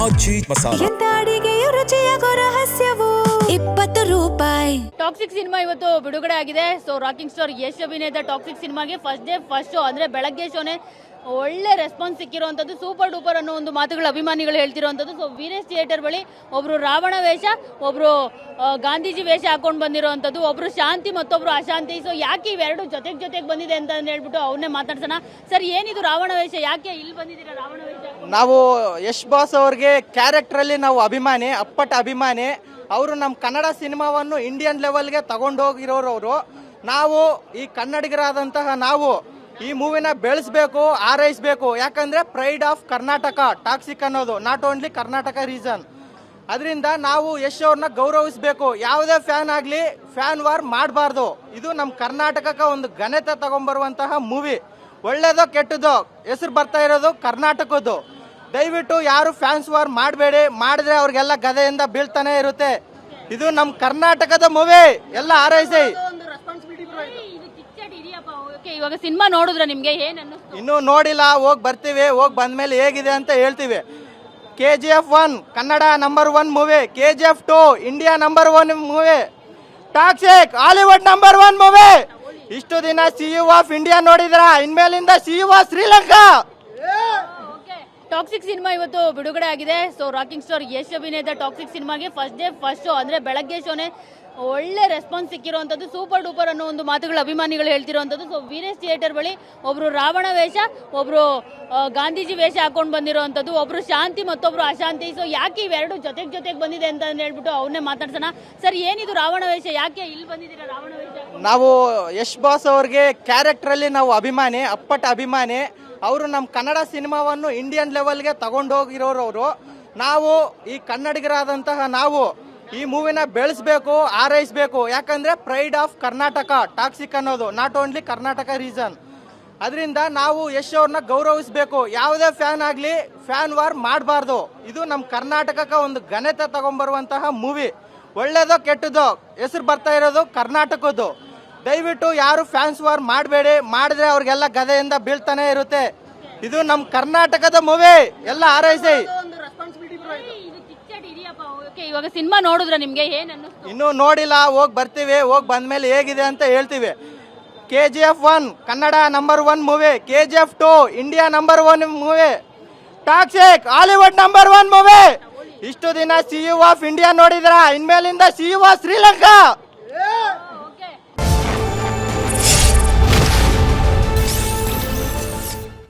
ಆಚಿ ಮಸಾಲ. ಎಂತ ಅಡಿಗೆಯ ರುಚಿಯಾಗೋ ರಹಸ್ಯವು 20 ರೂಪಾಯಿ. Toxic cinema ಇವತ್ತು ಬಿಡುಗಡೆ ಆಗಿದೆ. ಸೊ ರಾಕಿಂಗ್ ಸ್ಟಾರ್ ಯಶ್ ಅಭಿನಯದ ಟಾಕ್ಸಿಕ್ ಸಿನಿಮಾಗೆ ಫಸ್ಟ್ ಶೋ ಅಂದ್ರೆ ಬೆಳಗ್ಗೆ ಶೋನೆ ಒಳ್ಳೆ ರೆಸ್ಪಾನ್ಸ್ ಸಿಕ್ಕಿರುವಂಥದ್ದು, ಸೂಪರ್ ಡೂಪರ್ ಅನ್ನೋ ಒಂದು ಮಾತುಗಳು ಅಭಿಮಾನಿಗಳು ಹೇಳ್ತಿರುವಂಥದ್ದು. ಸೊ ವೀರೇಶ್ ಥಿಯೇಟರ್ ಬಳಿ ಒಬ್ರು ರಾವಣ ವೇಷ, ಒಬ್ರು ಗಾಂಧೀಜಿ ವೇಷ ಹಾಕೊಂಡು ಬಂದಿರುವಂಥದ್ದು, ಒಬ್ರು ಶಾಂತಿ ಮತ್ತೊಬ್ರು ಅಶಾಂತಿ. ಸೊ ಯಾಕೆ ಇವೆರಡು ಜೊತೆಗೆ ಬಂದಿದೆ ಅಂತ ಹೇಳ್ಬಿಟ್ಟು ಅವನ್ನೇ ಮಾತಾಡ್ಸೋಣ. ಸರ್, ಏನಿದು ರಾವಣ ವೇಷ, ಯಾಕೆ ಇಲ್ಲಿ ಬಂದಿದ್ದೀರಾ ರಾವಣ ವೇಷ? ನಾವು ಯಶ್ ಬಾಸ್ ಅವ್ರಿಗೆ ಕ್ಯಾರೆಕ್ಟರ್ ಅಲ್ಲಿ ನಾವು ಅಭಿಮಾನಿ, ಅಪ್ಪಟ ಅಭಿಮಾನಿ. ಅವರು ನಮ್ಮ ಕನ್ನಡ ಸಿನಿಮಾವನ್ನು ಇಂಡಿಯನ್ ಲೆವೆಲ್ಗೆ ತಗೊಂಡೋಗಿರೋರವರು. ನಾವು ಈ ಕನ್ನಡಿಗರಾದಂತಹ ನಾವು ಈ ಮೂವಿನ ಬೆಳೆಸಬೇಕು, ಆರೈಸಬೇಕು. ಯಾಕಂದ್ರೆ ಪ್ರೈಡ್ ಆಫ್ ಕರ್ನಾಟಕ ಟಾಕ್ಸಿಕ್ ಅನ್ನೋದು ನಾಟ್ ಓನ್ಲಿ ಕರ್ನಾಟಕ ರೀಸನ್. ಅದರಿಂದ ನಾವು ಯಶ್ ಅವ್ರನ್ನ ಗೌರವಿಸಬೇಕು. ಯಾವುದೇ ಫ್ಯಾನ್ ಆಗಲಿ ಫ್ಯಾನ್ ವಾರ್ ಮಾಡಬಾರ್ದು. ಇದು ನಮ್ಮ ಕರ್ನಾಟಕಕ್ಕೆ ಒಂದು ಘನತೆ ತಗೊಂಡ್ಬರುವಂತಹ ಮೂವಿ. ಒಳ್ಳೇದೋ ಕೆಟ್ಟದೋ ಹೆಸರು ಬರ್ತಾ ಇರೋದು ಕರ್ನಾಟಕದ್ದು. ದಯವಿಟ್ಟು ಯಾರು ಫ್ಯಾನ್ಸ್ ವಾರ್ ಮಾಡಬೇಡಿ. ಮಾಡಿದ್ರೆ ಅವ್ರಿಗೆಲ್ಲ ಗದೆಯಿಂದ ಬೀಳ್ತಾನೆ ಇರುತ್ತೆ. ಇದು ನಮ್ಮ ಕರ್ನಾಟಕದ ಮೂವಿ, ಎಲ್ಲ ಆರೈಸಿ. ಇವಾಗ ಸಿನಿಮಾ ನೋಡಿದ್ರೆ ನಿಮ್ಗೆ ಏನ್ ಅನ್ನಿಸ್ತು? ಇನ್ನೂ ನೋಡಿಲ್ಲ, ಹೋಗಿ ಬರ್ತೀವಿ. ಹೋಗಿ ಬಂದ್ಮೇಲೆ ಹೇಗಿದೆ ಅಂತ ಹೇಳ್ತೀವಿ. KGF 1 Kannada number 1 movie, KGF 2 India number 1 movie, toxic Hollywood number 1 movie. ಇಷ್ಟು ದಿನ CU ಆಫ್ ಇಂಡಿಯಾ ನೋಡಿದ್ರ, ಇನ್ಮೇಲಿಂದ CU of Sri Lanka. Toxic cinema ಇವತ್ತು ಬಿಡುಗಡೆ ಆಗಿದೆ. ಸೊ ರಾಕಿಂಗ್ ಸ್ಟಾರ್ ಯಶ್ ಅಭಿನಯದ ಟಾಕ್ಸಿಕ್ ಸಿನಿಮಾಗೆ ಫಸ್ಟ್ ಶೋ ಅಂದ್ರೆ ಬೆಳಗ್ಗೆ ಶೋನೆ ಒಳ್ಳೆ ರೆಸ್ಪಾನ್ಸ್ ಸಿಕ್ಕಿರುವಂಥದ್ದು, ಸೂಪರ್ ಡೂಪರ್ ಅನ್ನೋ ಒಂದು ಮಾತುಗಳು ಅಭಿಮಾನಿಗಳು ಹೇಳ್ತಿರುವಂಥದ್ದು. ಸೊ ವೀರೇಶ್ ಥಿಯೇಟರ್ ಬಳಿ ಒಬ್ರು ರಾವಣ ವೇಷ, ಒಬ್ರು ಗಾಂಧೀಜಿ ವೇಷ ಹಾಕೊಂಡು ಬಂದಿರುವಂಥದ್ದು, ಒಬ್ರು ಶಾಂತಿ ಮತ್ತೊಬ್ರು ಅಶಾಂತಿ. ಸೊ ಯಾಕೆ ಇವೆರಡು ಜೊತೆಗೆ ಬಂದಿದೆ ಅಂತ ಹೇಳ್ಬಿಟ್ಟು ಅವನ್ನೇ ಮಾತಾಡ್ಸೋಣ. ಸರ್, ಏನಿದು ರಾವಣ ವೇಷ, ಯಾಕೆ ಇಲ್ಲಿ ಬಂದಿದ್ದೀರಾ ರಾವಣ ವೇಷ? ನಾವು ಯಶ್ ಬಾಸ್ ಅವ್ರಿಗೆ ಕ್ಯಾರೆಕ್ಟರ್ ಅಲ್ಲಿ ನಾವು ಅಭಿಮಾನಿ, ಅಪ್ಪಟ ಅಭಿಮಾನಿ. ಅವರು ನಮ್ಮ ಕನ್ನಡ ಸಿನಿಮಾವನ್ನು ಇಂಡಿಯನ್ ಲೆವೆಲ್ಗೆ ತಗೊಂಡೋಗಿರೋರವರು. ನಾವು ಈ ಕನ್ನಡಿಗರಾದಂತಹ ನಾವು ಈ ಮೂವಿನ ಬೆಳೆಸಬೇಕು, ಆರೈಸಬೇಕು. ಯಾಕಂದ್ರೆ ಪ್ರೈಡ್ ಆಫ್ ಕರ್ನಾಟಕ ಟಾಕ್ಸಿಕ್ ಅನ್ನೋದು ನಾಟ್ ಓನ್ಲಿ ಕರ್ನಾಟಕ ರೀಸನ್. ಅದರಿಂದ ನಾವು ಯಶ್ ಅವ್ರನ್ನ ಗೌರವಿಸಬೇಕು. ಯಾವುದೇ ಫ್ಯಾನ್ ಆಗಲಿ ಫ್ಯಾನ್ ವಾರ್ ಮಾಡಬಾರ್ದು. ಇದು ನಮ್ಮ ಕರ್ನಾಟಕಕ್ಕೆ ಒಂದು ಘನತೆ ತಗೊಂಡ್ಬರುವಂತಹ ಮೂವಿ. ಒಳ್ಳೇದೋ ಕೆಟ್ಟದೋ ಹೆಸರು ಬರ್ತಾ ಇರೋದು ಕರ್ನಾಟಕದ್ದು. ದಯವಿಟ್ಟು ಯಾರು ಫ್ಯಾನ್ಸ್ ವಾರ್ ಮಾಡಬೇಡಿ. ಮಾಡಿದ್ರೆ ಅವ್ರಿಗೆಲ್ಲ ಗದೆಯಿಂದ ಬೀಳ್ತಾನೆ ಇರುತ್ತೆ. ಇದು ನಮ್ಮ ಕರ್ನಾಟಕದ ಮೂವಿ, ಎಲ್ಲ ಆರೈಸಿ. ಇವಾಗ ಸಿನಿಮಾ ನೋಡಿದ್ರೆ ನಿಮ್ಗೆ ಏನ್ ಅನ್ನಿಸ್ತು? ಇನ್ನೂ ನೋಡಿಲ್ಲ, ಹೋಗಿ ಬರ್ತೀವಿ. ಹೋಗಿ ಬಂದ್ಮೇಲೆ ಹೇಗಿದೆ ಅಂತ ಹೇಳ್ತೀವಿ. KGF 1 Kannada number 1 movie, KGF 2 India number 1 movie, toxic Hollywood number 1 movie. ಇಷ್ಟು ದಿನ CU ಆಫ್ ಇಂಡಿಯಾ ನೋಡಿದ್ರ, ಇನ್ಮೇಲಿಂದ CU ಆಫ್ ಶ್ರೀಲಂಕಾ.